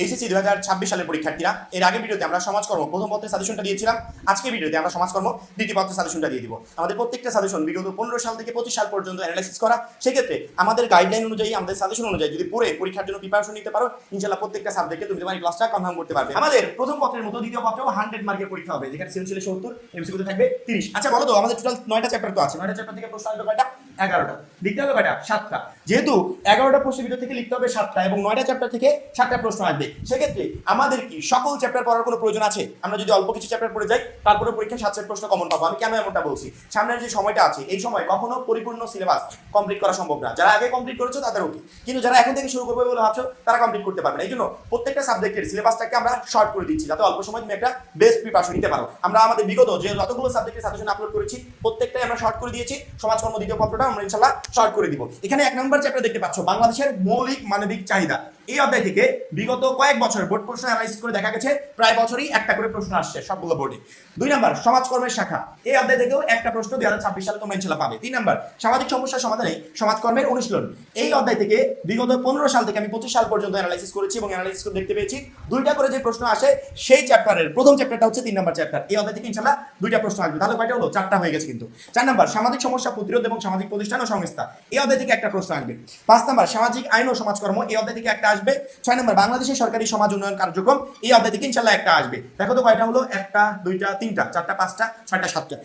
HSC 2026 সালের পরীক্ষার্থীরা, এর আগের ভিডিওতে আমরা সমাজকর্ম প্রথম পত্রের সাজেশনটা দিয়েছিলাম। আজকের ভিডিওতে আমরা সমাজকর্ম দ্বিতীয় পত্রের সাজেশনটা দিয়ে দিব। আমাদের প্রত্যেকটা সাজেশন বিগত 15 সাল থেকে 25 সাল পর্যন্ত অ্যানালাইসিস করা। সেক্ষেত্রে আমাদের গাইডলাইন অনুযায়ী, আমাদের সাজেশন অনুযায়ী যদি পড়ে পরীক্ষার জন্য প্রিপারেশন নিতে পারো, ইনশাআল্লাহ প্রত্যেকটা সাবজেক্টে তুমি তোমার ক্লাসটা কনফার্ম করতে পারবে। আমাদের প্রথম পত্রের মতো দ্বিতীয় পত্রেও 100 মার্কের পরীক্ষা হবে, যেখানে সৃজনশীলে 70, এমসিকিউতে থাকবে 30। আচ্ছা বলো তো, আমাদের টোটাল 9টা চ্যাপ্টার তো আছে, 9টা চ্যাপ্টার থেকে প্রশ্ন আসবে কয়টা? 11টা। লিখতে হবে কয়টা? 7টা। যেহেতু 11টা প্রশ্নের ভিতর থেকে লিখতে হবে 7টা এবং 9টা চ্যাপ্টার থেকে 7টা প্রশ্ন আসবে, সেক্ষেত্রে আমাদের কি সকল চ্যাপ্টার পড়ার কোনো প্রয়োজন আছে? আমরা যদি অল্প কিছু চ্যাপ্টার পড়ে যাই, তারপরে পরীক্ষায় 7 সেট প্রশ্ন কমন পাবো। আমি কেন এমনটা বলছি? সামনের যে সময়টা আছে, এই সময় কখনো পরিপূর্ণ সিলেবাস কমপ্লিট করা সম্ভব না। যারা আগে কমপ্লিট করেছো তাদের ওকে, কিন্তু যারা এখন থেকে শুরু করবে বলে ভাবছো, তারা কমপ্লিট করতে পারবে না। এই জন্য প্রত্যেকটা সাবজেক্টের সিলেবাসটাকে আমরা শর্ট করে দিচ্ছি, যাতে অল্প সময় তুমি একটা বেস্ট প্রিপারেশন নিতে পারো। আমরা আমাদের বিগত যে যতগুলো সাবজেক্টের সাজেশন আপলোড করেছি, প্রত্যেকটাই আমরা শর্ট করে দিয়েছি। সমাজকর্ম দ্বিতীয় পত্রটা আমরা ইনশাআল্লাহ শর্ট করে দিব। এখানে 1 নম্বর চ্যাপ্টার দেখতে পাচ্ছ, বাংলাদেশের মৌলিক মানবিক চাহিদা। এই অধ্যায় থেকে বিগত কয়েক বছর বোর্ড প্রশ্ন অ্যানালাইসিস করে দেখা গেছে প্রায় বছরই একটা করে প্রশ্ন আসছে সবগুলো বোর্ডে। 2 নম্বর সমাজকর্মের শাখা, এই অধ্যায় থেকেও একটা প্রশ্ন 2026 সালে তোমরা ইনশাআল্লাহ পাবে। 3 নম্বর সামাজিক সমস্যার সমাধানে সমাজকর্মের অনুশীলন, এই অধ্যায় থেকে বিগত 15 সাল থেকে আমি 25 সাল পর্যন্ত অ্যানালাইসিস করেছি এবং অ্যানালাইসিস করে দেখতে পেয়েছি 2টা করে যে প্রশ্ন আসে, সেই চ্যাপ্টারের প্রথম চ্যাপ্টারটা হচ্ছে 3 নম্বর চ্যাপ্টার। এই অধ্যায় থেকে ইনশাআল্লাহ 2টা প্রশ্ন আসবে। তাহলে কয়টা হলো? 4টা হয়ে গেছে কিন্তু। 4 নম্বর সামাজিক সমস্যা প্রতিরোধ এবং সামাজিক প্রতিষ্ঠান ও সংস্থা, এই অধ্যায় থেকে একটা প্রশ্ন আসবে। 5 নম্বর সামাজিক আইন ও সমাজকর্ম, এই অধ্যায় থেকে একটা আসবে। 6 নম্বর বাংলাদেশের সরকারি সমাজ উন্নয়ন কার্যক্রম, এই অধ্যায় থেকে ইনশাআল্লাহ একটা আসবে। দেখো তো কয়টা হলো? 1টা 2টা 3টা 4টা 5টা 6টা 7টা।